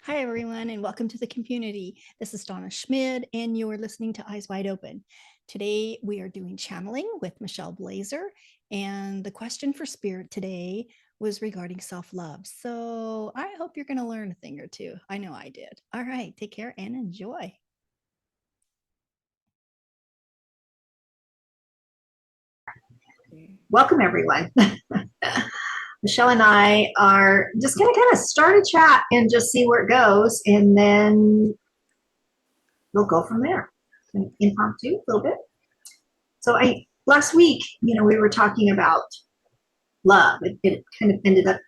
Hi, everyone, and welcome to the community. This is Donna Schmid, and you're listening to Eyes Wide Open. Today, we are doing channeling with Michelle Blazer, and the question for Spirit today was regarding self-love. So I hope you're going to learn a thing or two. I know I did. All right, take care and enjoy. Welcome, everyone. Michelle and I are just going to kind of start a chat and just see where it goes, and then we'll go from there. Impromptu, a little bit. So, last week, we were talking about love. It kind of ended up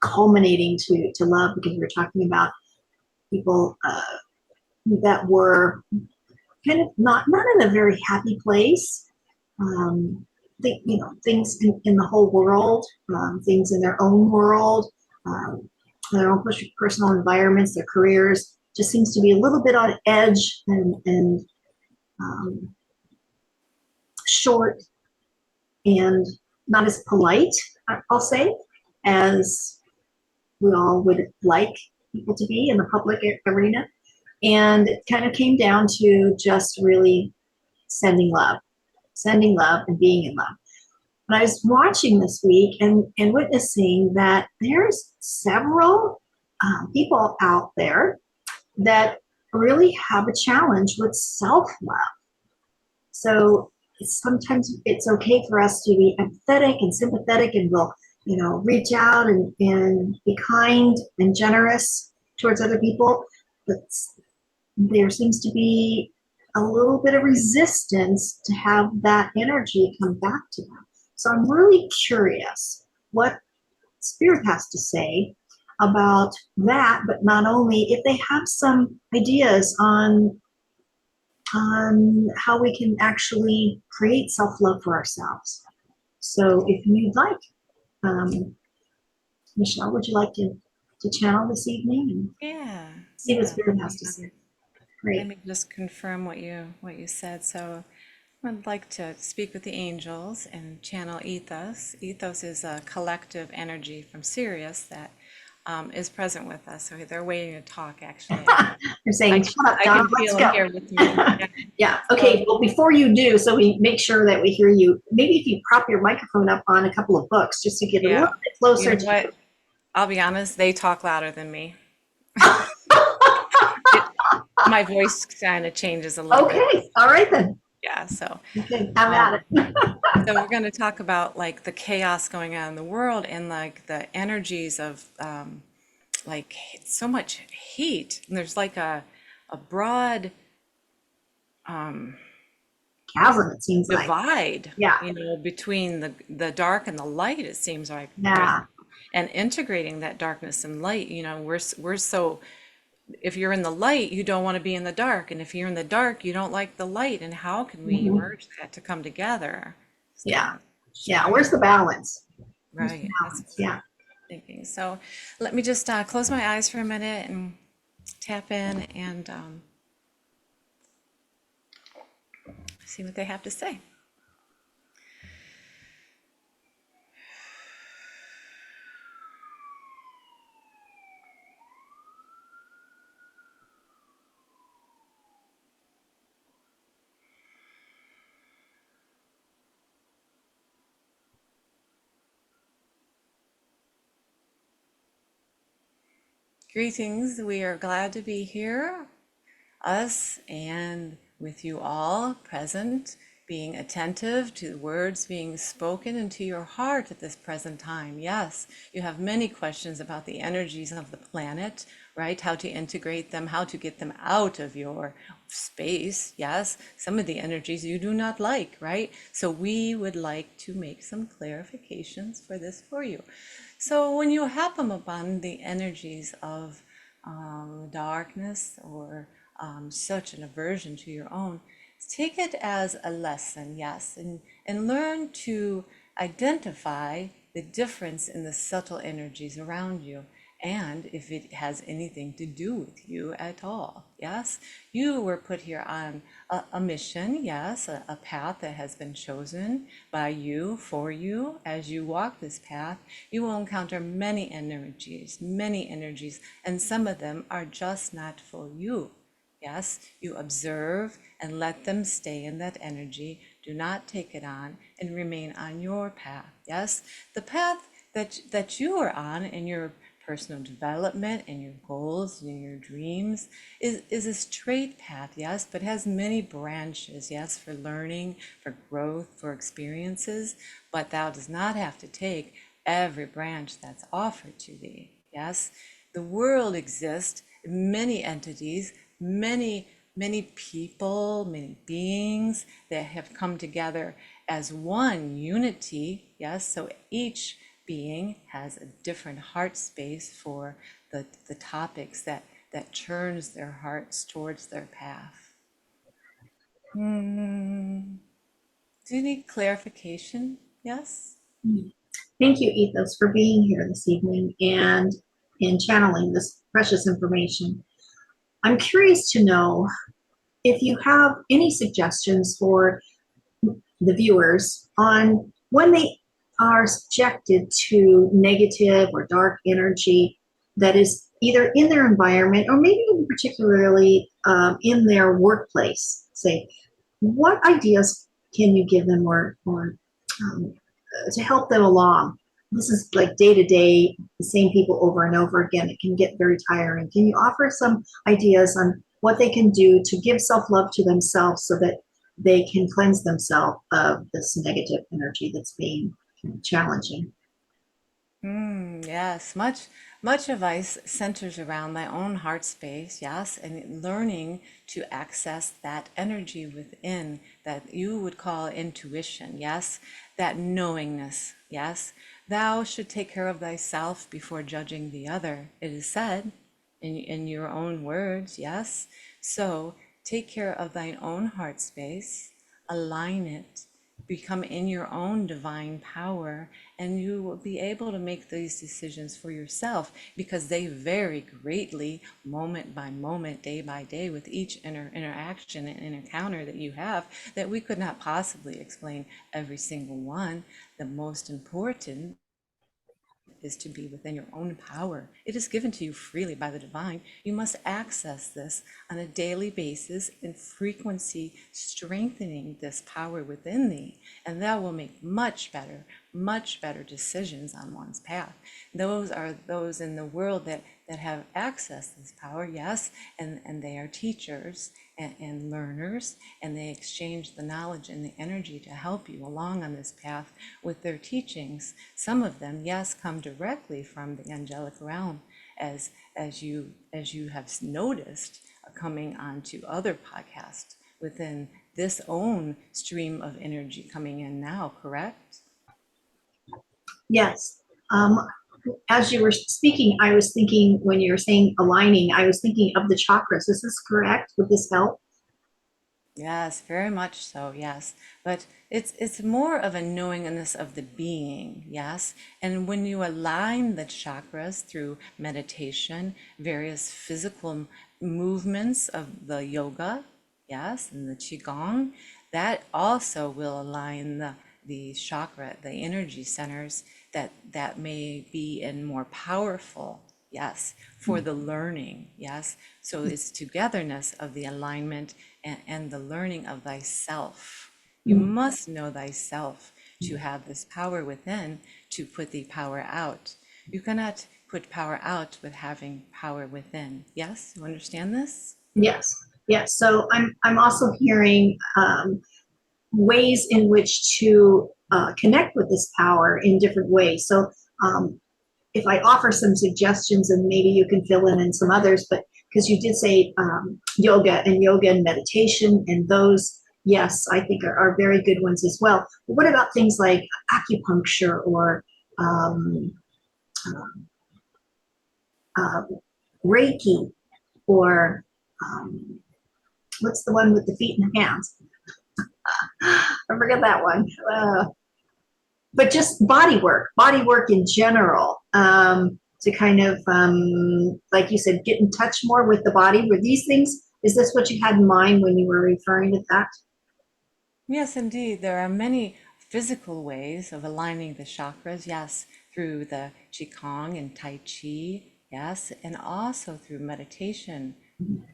culminating to love because we were talking about people that were kind of not in a very happy place. Things in the whole world, things in their own world, their own personal environments, their careers, just seems to be a little bit on edge and short and not as polite, I'll say, as we all would like people to be in the public arena. And it kind of came down to just really sending love and being in love. But I was watching this week and witnessing that there's several people out there that really have a challenge with self-love. So sometimes it's okay for us to be empathetic and sympathetic, and we'll, reach out and be kind and generous towards other people. But there seems to be a little bit of resistance to have that energy come back to them. So I'm really curious what Spirit has to say about that, but not only if they have some ideas on how we can actually create self-love for ourselves. So if you'd like, Michelle, would you like to channel this evening and Yeah, see what yeah. Spirit has to say? Let Great. me just confirm what you said. So I'd like to speak with the angels and channel Ethos. Ethos is a collective energy from Sirius that is present with us. So they're waiting to talk, actually. You're I saying, can, shut up, I Don, can let's feel them go. here with me. Yeah. Yeah, So, okay, well, before you do, so we make sure that we hear you, maybe if you prop your microphone up on a couple of books just to get a little yeah. bit You closer know to you. what? I'll be honest, they talk louder than me. It, my voice kind of changes a little bit. Okay, all right then. Yeah, so Okay, have at um, it. So we're going to talk about like the chaos going on in the world and like the energies of like so much heat. And there's like a broad Chasm, it seems like. divide, Yeah, between the dark and the light, it seems like right yeah. now. And integrating that darkness and light, we're so if you're in the light, you don't want to be in the dark. And if you're in the dark, you don't like the light. And how can we Mhm. merge that to come together? It's Yeah, kind of yeah. strange, Where's the balance? Where's the right? That's balance? Yeah. thinking. So let me just close my eyes for a minute and tap in and see what they have to say. Greetings. We are glad to be here, us and with you all present, being attentive to the words being spoken into your heart at this present time. Yes, you have many questions about the energies of the planet, right? How to integrate them, how to get them out of your space. Yes, some of the energies you do not like, right? So we would like to make some clarifications for this for you. So when you happen upon the energies of darkness or such an aversion to your own, take it as a lesson, yes, and learn to identify the difference in the subtle energies around you, and if it has anything to do with you at all. Yes, you were put here on a mission, yes, a path that has been chosen by you, for you. As you walk this path, you will encounter many energies, and some of them are just not for you. Yes, you observe and let them stay in that energy. Do not take it on and remain on your path. Yes, the path that you are on in your personal development and your goals and your dreams is a straight path, yes, but has many branches, yes, for learning, for growth, for experiences, but thou does not have to take every branch that's offered to thee. Yes, the world exists, many entities, many people, many beings that have come together as one unity. Yes, so each being has a different heart space for the topics that turns their hearts towards their path. Do you need clarification? Yes? Thank you, Ethos, for being here this evening and in channeling this precious information. I'm curious to know if you have any suggestions for the viewers on when they are subjected to negative or dark energy that is either in their environment or maybe even particularly in their workplace. Say, what ideas can you give them or to help them along? This is like day to day, the same people over and over again. It can get very tiring. Can you offer some ideas on what they can do to give self-love to themselves so that they can cleanse themselves of this negative energy that's being challenging? Yes, much advice centers around my own heart space, yes, and learning to access that energy within that you would call intuition, yes, that knowingness, yes. Thou should take care of thyself before judging the other, it is said in your own words, yes. So take care of thine own heart space, align it, become in your own divine power, and you will be able to make these decisions for yourself because they vary greatly moment by moment, day by day, with each interaction and encounter that you have, that we could not possibly explain every single one. The most important is to be within your own power. It is given to you freely by the divine. You must access this on a daily basis in frequency, strengthening this power within thee, and that will make much better decisions on one's path. Those are those in the world that have accessed this power, yes, and they are teachers and learners, and they exchange the knowledge and the energy to help you along on this path with their teachings. Some of them, yes, come directly from the angelic realm, as you have noticed coming onto other podcasts within this own stream of energy coming in now, correct? Yes. As you were speaking, I was thinking, when you were saying aligning, I was thinking of the chakras. Is this correct? Would this help? Yes, very much so, yes. But it's more of a knowingness of the being, yes. And when you align the chakras through meditation, various physical movements of the yoga, yes, and the qigong, that also will align the chakra, the energy centers that may be in more powerful, yes, for the learning, yes. So it's togetherness of the alignment and the learning of thyself. You must know thyself to have this power within to put the power out. You cannot put power out with having power within. Yes, you understand this? Yes. Yes. So I'm also hearing ways in which to connect with this power in different ways. So if I offer some suggestions, and maybe you can fill in some others, but because you did say yoga and meditation, and those, yes, I think are very good ones as well. But what about things like acupuncture or um, uh, Reiki, or what's the one with the feet and hands? I forget that one. but just body work in general, to kind of, like you said, get in touch more with the body. Were these things, is this what you had in mind when you were referring to that? Yes, indeed. There are many physical ways of aligning the chakras, yes, through the Qigong and Tai Chi, yes, and also through meditation,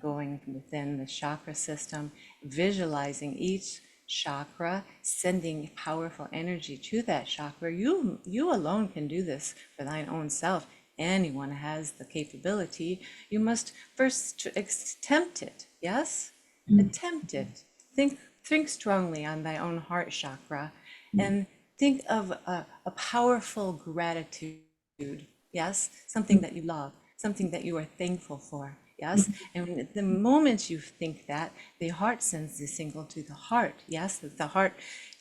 going within the chakra system, visualizing each chakra, sending powerful energy to that chakra. You alone can do this for thine own self. Anyone has the capability. You must first attempt it, yes? Attempt it. Think strongly on thy own heart chakra and think of a powerful gratitude. Yes, something that you love, something that you are thankful for. Yes, and the moment you think that, the heart sends the signal to the heart. Yes, that the heart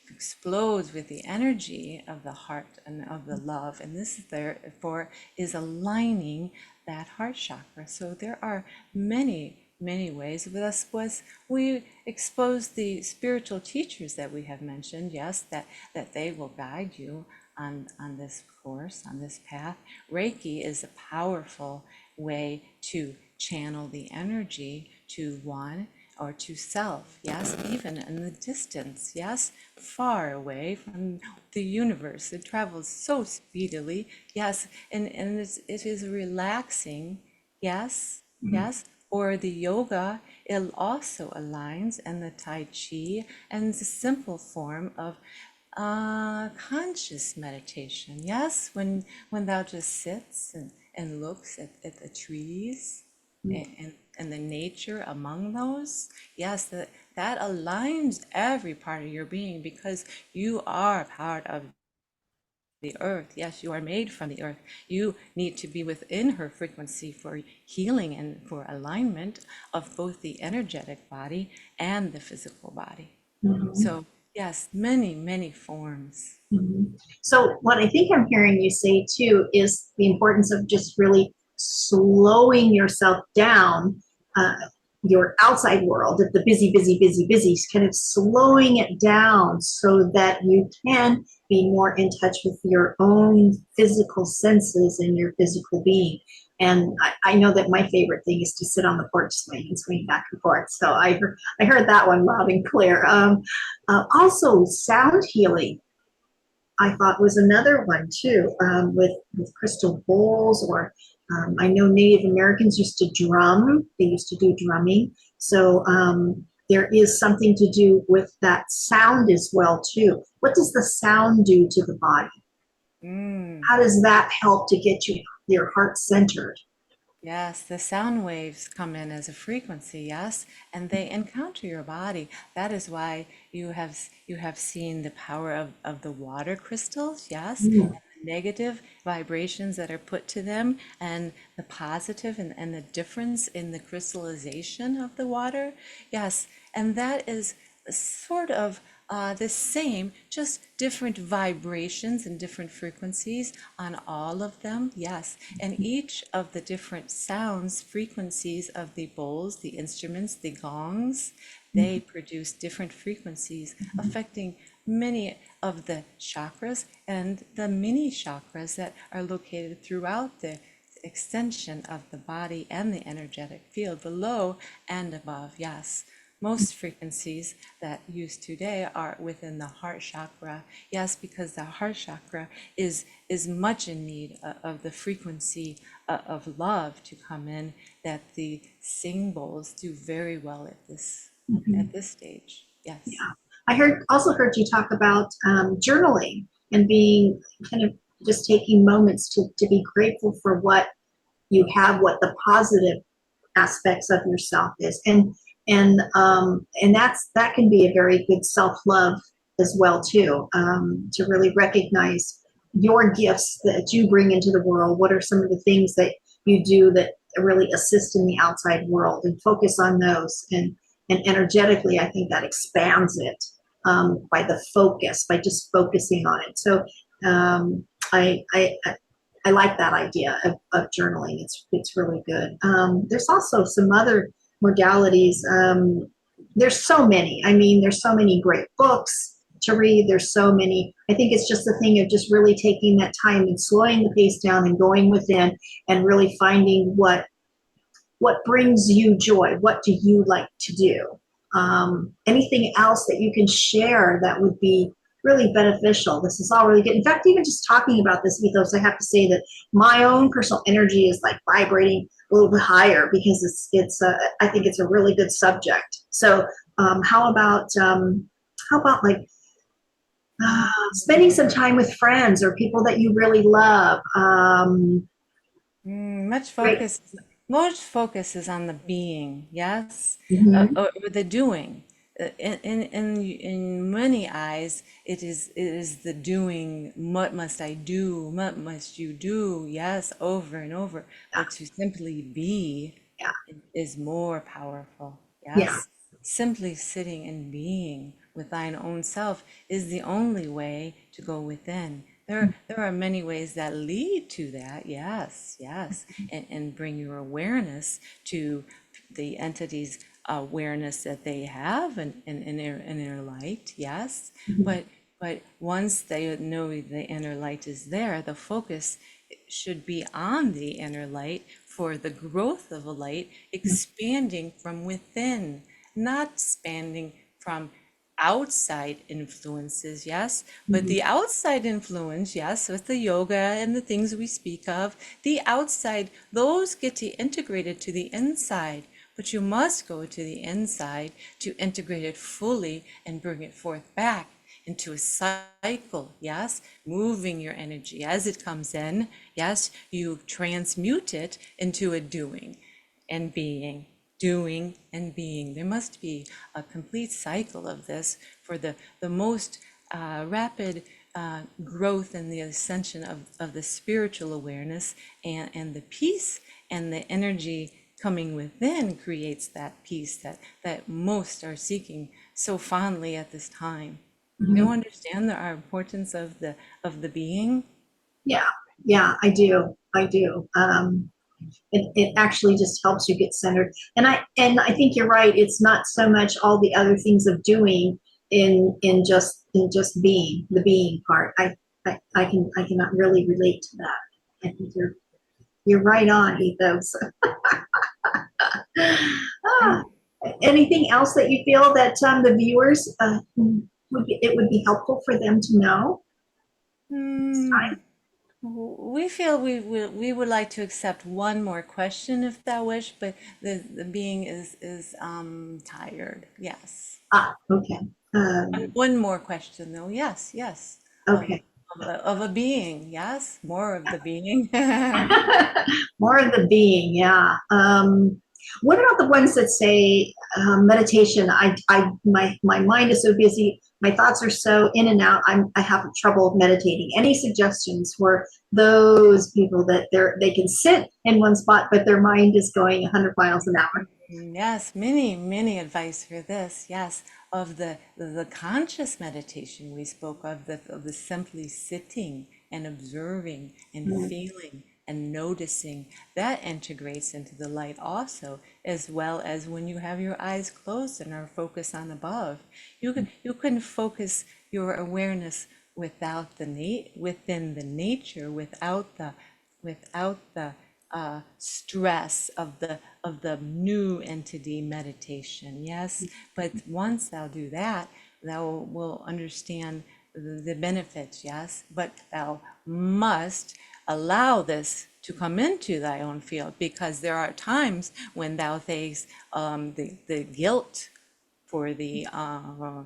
explodes with the energy of the heart and of the love, and this therefore is aligning that heart chakra. So there are many ways. With us was we expose the spiritual teachers that we have mentioned, yes, that they will guide you on this course, on this path. Reiki is a powerful way to channel the energy to one or to self, yes, even in the distance, yes, far away from the universe. It travels so speedily, yes, and it is relaxing, yes, yes. Or the yoga, it also aligns, and the Tai Chi, and the simple form of conscious meditation. Yes, when thou just sits and looks at the trees and the nature among those, yes, that aligns every part of your being because you are part of the earth. Yes, you are made from the earth. You need to be within her frequency for healing and for alignment of both the energetic body and the physical body. So yes, many forms. So what I think I'm hearing you say too is the importance of just really slowing yourself down, uh, your outside world, the busy, kind of slowing it down so that you can be more in touch with your own physical senses and your physical being. And I know that my favorite thing is to sit on the porch swing back and forth. So I heard that one loud and clear. Also, sound healing, I thought, was another one too, with crystal bowls, or I know Native Americans used to drum. They used to do drumming. So there is something to do with that sound as well too. What does the sound do to the body? Mm. How does that help to get your heart centered? Yes, the sound waves come in as a frequency, yes, and they encounter your body. That is why you have seen the power of the water crystals, yes, and Mm. the negative vibrations that are put to them, and the positive and the difference in the crystallization of the water. Yes, and that is sort of the same, just different vibrations and different frequencies on all of them. Yes, and each of the different sounds, frequencies of the bowls, the instruments, the gongs, they produce different frequencies affecting many of the chakras and the mini chakras that are located throughout the extension of the body and the energetic field below and above. Yes, most frequencies that used today are within the heart chakra. Yes, because the heart chakra is much in need of the frequency of love to come in, that the sing bowls do very well at this stage. Yes. Yeah, also heard you talk about journaling and being kind of just taking moments to be grateful for what you have, what the positive aspects of yourself is, and that can be a very good self-love as well too, to really recognize your gifts that you bring into the world. What are some of the things that you do that really assist in the outside world, and focus on those, and energetically I think that expands it, by the focus, by just focusing on it. So um, I like that idea of journaling. It's really good. There's also some other modalities. There's so many. I mean, there's so many great books. to read. There's so many. I think it's just the thing of just really taking that time and slowing the pace down and going within and really finding what brings you joy. What do you like to do? Anything else that you can share that would be really beneficial. This is all really good. In fact, even just talking about this ethos, I have to say that my own personal energy is like vibrating a little bit higher because I think it's a really good subject. So how about like spending some time with friends or people that you really love? Much Great. focus, most focus is on the being, yes, Mm-hmm. or the doing. In many eyes, it is the doing. What must I do? What must you do? Yes, over and over. Yeah. But to simply be Yeah. is more powerful. Yeah. Yes, simply sitting and being with thine own self is the only way to go within. There are many ways that lead to that, yes, yes, and bring your awareness to the entity's awareness that they have in their light, yes. Mhm. But once they know the inner light is there, the focus should be on the inner light for the growth of a light expanding from within, not expanding from outside influences, yes, but the outside influence, yes, with the yoga and the things we speak of, the outside, those get to integrated to the inside, but you must go to the inside to integrate it fully and bring it forth back into a cycle, yes, moving your energy as it comes in, yes, you transmute it into a doing and being, doing and being. There must be a complete cycle of this for the most rapid growth and the ascension of the spiritual awareness and the peace and the energy coming within creates that peace that most are seeking so fondly at this time. Do you Mhm. understand the importance of the being? Yeah, yeah, I do. It actually just helps you get centered. And I think you're right. It's not so much all the other things of doing in just being the being part. I cannot really relate to that. I think you're right on, Ethos. Ah, anything else that you feel that the viewers it would be helpful for them to know? Hmm. We feel we would like to accept one more question if thou wish, but the being is tired. Yes. Okay. One more question though. Yes, yes. Of Okay. of a being. Yes. More of the being. More of the being, yeah. What about the ones that say meditation? My mind is so busy, my thoughts are so in and out. I have trouble meditating. Any suggestions for those people that they can sit in one spot, but their mind is going 100 miles an hour? Yes, many advice for this. Yes, of the conscious meditation we spoke of the simply sitting and observing and Mm. feeling and noticing that integrates into the light also, as well as when you have your eyes closed and are focused on above. You can focus your awareness without within the nature, without the stress of the new entity meditation. Yes, but once thou do that, thou will understand the benefits. Yes, but thou must allow this to come into thy own field, because there are times when thou face the guilt for the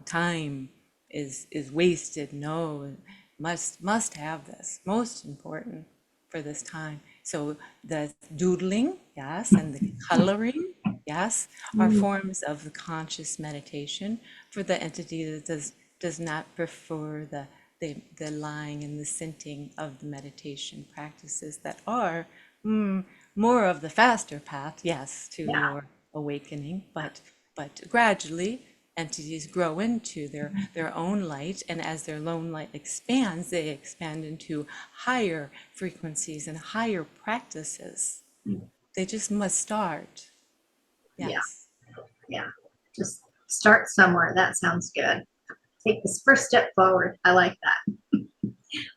time is wasted. No, must have this, most important for this time. So the doodling, yes, and the coloring, yes, are Mm. forms of the conscious meditation for the entity that does not prefer the lying and the sitting of the meditation practices that are more of the faster path, yes, to Yeah. your awakening, but gradually entities grow into their own light, and as their own light expands, they expand into higher frequencies and higher practices. They just must start. Yeah. Yes. Yeah. Just start somewhere. That sounds good. take this first step forward. I like that.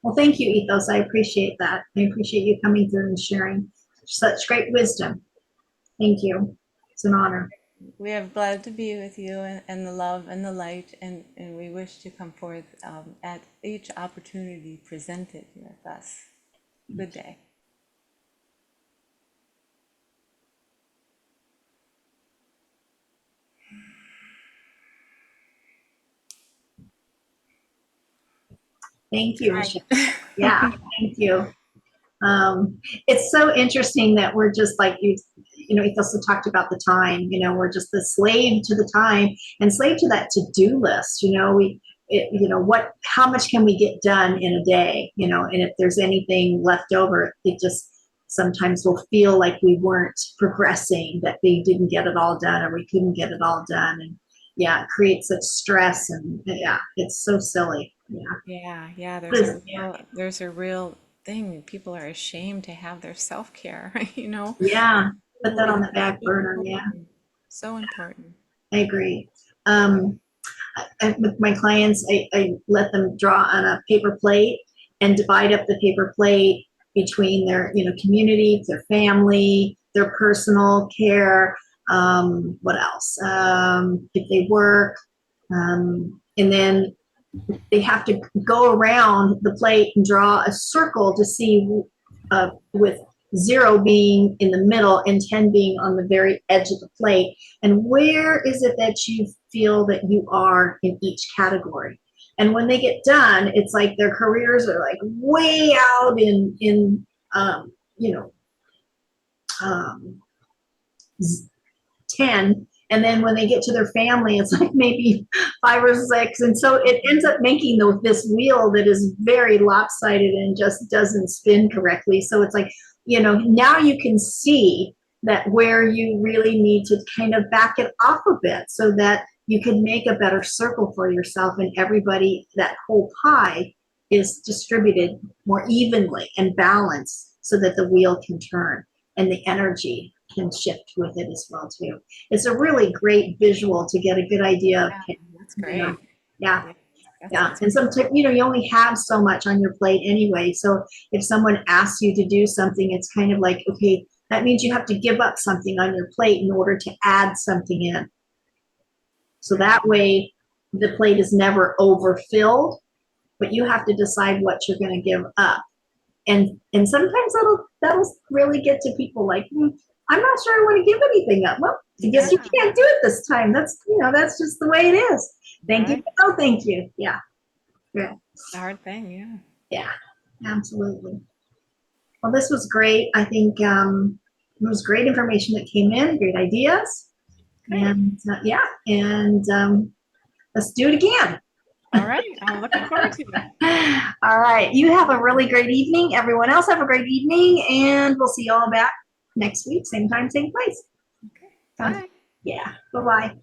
Well, thank you, Ethos. I appreciate that. I appreciate you coming through and sharing such great wisdom. Thank you. It's an honor. We are glad to be with you and the love and the light, and we wish to come forth at each opportunity presented with us. Good day. Thank you, Michelle. Yeah, thank you. It's so interesting that we're just like you know, Ethos talked about the time, you know, we're just the slave to the time and slave to that to-do list. You know, you know, how much can we get done in a day, you know, and if there's anything left over, it just sometimes will feel like we weren't progressing, that we didn't get it all done, or we couldn't get it all done. And yeah, it creates such stress, and yeah, it's so silly. Yeah. There's a real thing. People are ashamed to have their self-care, you know? Yeah, put that Really on the back burner. Yeah, important. So important. I agree. With my clients, I let them draw on a paper plate and divide up the paper plate between their, you know, community, their family, their personal care, what else? If they work, and then they have to go around the plate and draw a circle to see with 0 being in the middle and 10 being on the very edge of the plate. And where is it that you feel that you are in each category? And when they get done, it's like their careers are like way out in you know, 10. And then when they get to their family, it's like maybe 5 or 6. And so it ends up making this wheel that is very lopsided and just doesn't spin correctly. So it's like, you know, now you can see that where you really need to kind of back it off a bit so that you can make a better circle for yourself, and everybody, that whole pie is distributed more evenly and balanced so that the wheel can turn and the energy can shift with it as well too. It's a really great visual to get a good idea of, That's great. you know, yeah. And sometimes, you know, you only have so much on your plate anyway. So if someone asks you to do something, it's kind of like, okay, that means you have to give up something on your plate in order to add something in. So that way the plate is never overfilled, but you have to decide what you're going to give up. And sometimes that'll really get to people like, I'm not sure I want to give anything up. Well, I guess you can't do it this time. That's, you know, that's just the way it is. Thank you. No, thank you. Yeah. It's a hard thing, yeah. Yeah, absolutely. Well, this was great. I think it was great information that came in, great ideas. Great. And let's do it again. All right. I'm looking forward to it. All right. You have a really great evening. Everyone else have a great evening, and we'll see you all back next week, same time, same place. Okay. Bye. Yeah. Bye-bye.